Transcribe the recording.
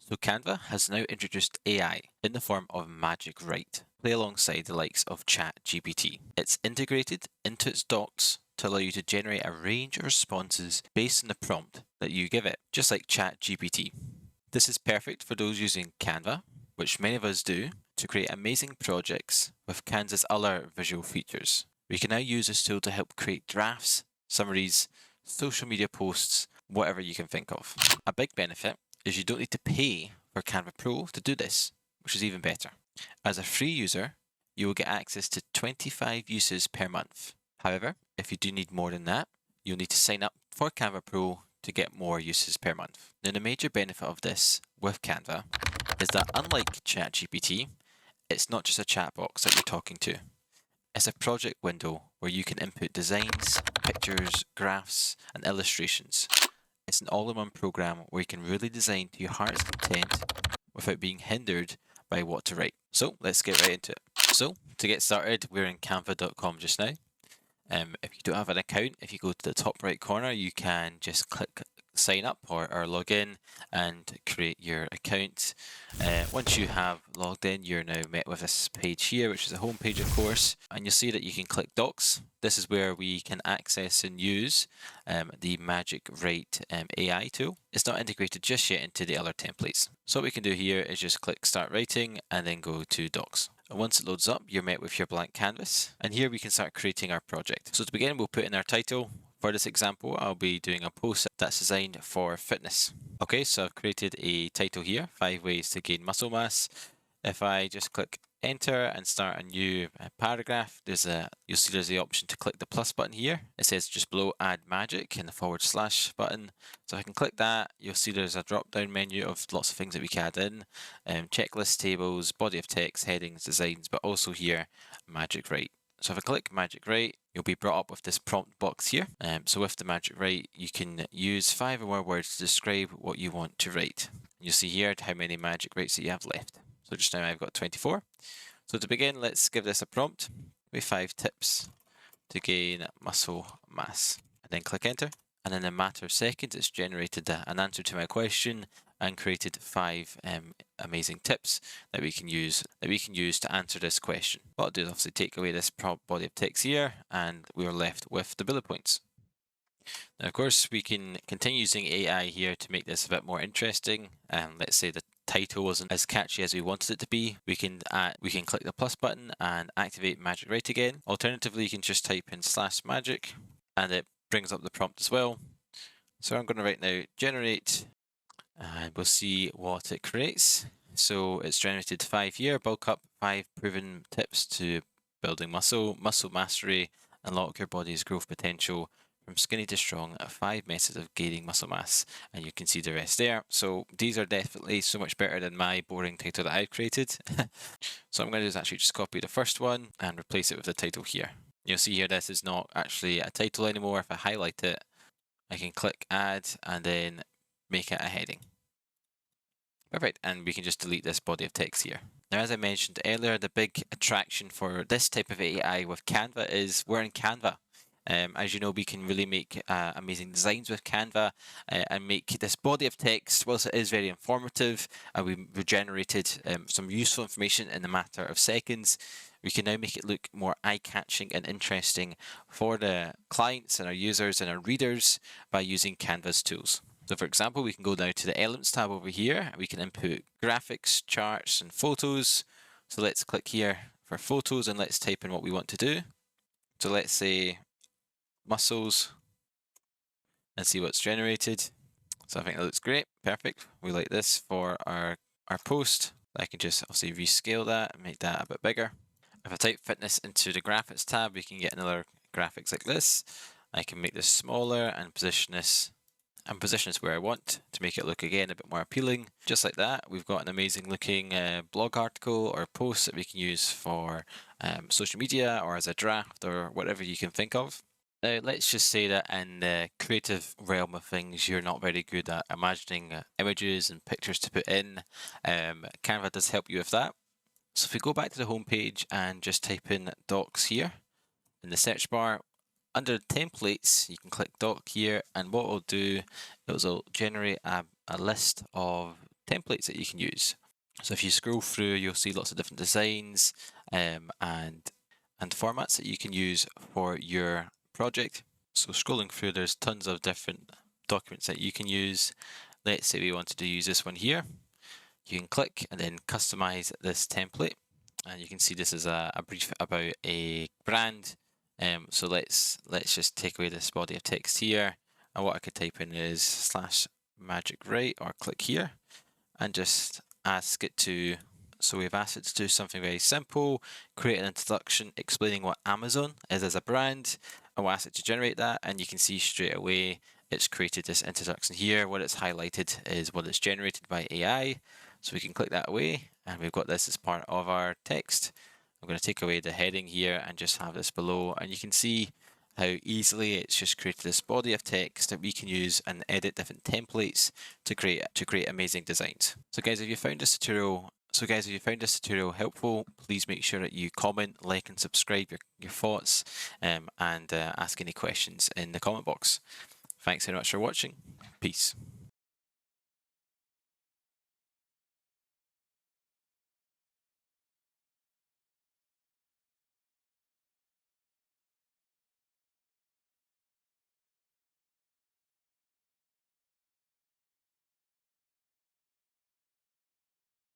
So Canva has now introduced AI in the form of Magic Write, play alongside the likes of ChatGPT. It's integrated into its docs to allow you to generate a range of responses based on the prompt that you give it, just like ChatGPT. This is perfect for those using Canva, which many of us do, to create amazing projects with Canva's other visual features. We can now use this tool to help create drafts, summaries, social media posts, whatever you can think of. A big benefit is you don't need to pay for Canva Pro to do this, which is even better. As a free user, you will get access to 25 uses per month. However, if you do need more than that, you'll need to sign up for Canva Pro to get more uses per month. Now, the major benefit of this with Canva is that unlike ChatGPT, it's not just a chat box that you're talking to. It's a project window where you can input designs, pictures, graphs, and illustrations. It's an all-in-one program where you can really design to your heart's content without being hindered by what to write. So let's get right into it. So to get started, we're in canva.com just now. If you don't have an account, if you go to the top right corner, you can just click sign up or log in and create your account. Once you have logged in, you're now met with this page here, which is a home page, of course, and you'll see that you can click Docs. This is where we can access and use the Magic Write AI tool. It's not integrated just yet into the other templates. So what we can do here is just click Start Writing and then go to Docs. And once it loads up, you're met with your blank canvas. And here we can start creating our project. So to begin, we'll put in our title. For this example, I'll be doing a post that's designed for fitness. Okay, so I've created a title here, 5 ways to gain muscle mass. If I just click enter and start a new paragraph, you'll see there's the option to click the plus button here. It says just below add magic and the / button. So I can click that. You'll see there's a drop down menu of lots of things that we can add in. Checklist, tables, body of text, headings, designs, but also here, Magic Write. So if I click Magic Write, you'll be brought up with this prompt box here. So with the Magic Write, you can use 5 or more words to describe what you want to write. You'll see here how many Magic Writes that you have left. So just now I've got 24. So to begin, let's give this a prompt with 5 tips to gain muscle mass. And then click enter. And in a matter of seconds, it's generated an answer to my question and created 5 amazing tips that we can use to answer this question. What I'll do is obviously take away this body of text here, and we are left with the bullet points. Now, of course, we can continue using AI here to make this a bit more interesting. Let's say the title wasn't as catchy as we wanted it to be. We can click the plus button and activate Magic Write again. Alternatively, you can just type in /magic, and it brings up the prompt as well. So I'm going to right now generate, and we'll see what it creates. So it's generated 5 here, bulk up, 5 proven tips to building muscle mastery, unlock your body's growth potential from skinny to strong, 5 methods of gaining muscle mass, and you can see the rest there. So these are definitely so much better than my boring title that I've created. So I'm going to do is actually just copy the first one and replace it with the title here. You'll see here this is not actually a title anymore. If I highlight it, I can click add and then make it a heading. Perfect, and we can just delete this body of text here. Now, as I mentioned earlier, the big attraction for this type of AI with Canva is we're in Canva. As you know, we can really make amazing designs with Canva and make this body of text, whilst it is very informative, and we generated some useful information in a matter of seconds. We can now make it look more eye-catching and interesting for the clients and our users and our readers by using Canva's tools. So for example, we can go down to the Elements tab over here. We can input graphics, charts, and photos. So let's click here for photos and let's type in what we want to do. So let's say muscles and see what's generated. So I think that looks great. Perfect. We like this for our post. I can just obviously rescale that and make that a bit bigger. If I type fitness into the graphics tab, we can get another graphics like this. I can make this smaller and position this where I want to make it look again a bit more appealing. Just like that, we've got an amazing looking blog article or post that we can use for social media or as a draft or whatever you can think of. Now, let's just say that in the creative realm of things, you're not very good at imagining images and pictures to put in. Canva does help you with that. So if we go back to the home page and just type in docs here in the search bar, under templates, you can click doc here, and what it'll do is it'll generate a list of templates that you can use. So if you scroll through, you'll see lots of different designs and formats that you can use for your project. So scrolling through, there's tons of different documents that you can use. Let's say we wanted to use this one here. You can click and then customize this template. And you can see this is a brief about a brand. So let's just take away this body of text here. And what I could type in is /magicwrite, or click here and just ask it to, so we've asked it to do something very simple, create an introduction explaining what Amazon is as a brand, and we'll ask it to generate that, and you can see straight away it's created this introduction here. What it's highlighted is what it's generated by AI, so we can click that away, and we've got this as part of our text. I'm going to take away the heading here and just have this below, and you can see how easily it's just created this body of text that we can use and edit different templates to create amazing designs. So guys, if you found this tutorial helpful, please make sure that you comment, like, and subscribe your thoughts, and ask any questions in the comment box. Thanks very much for watching. Peace.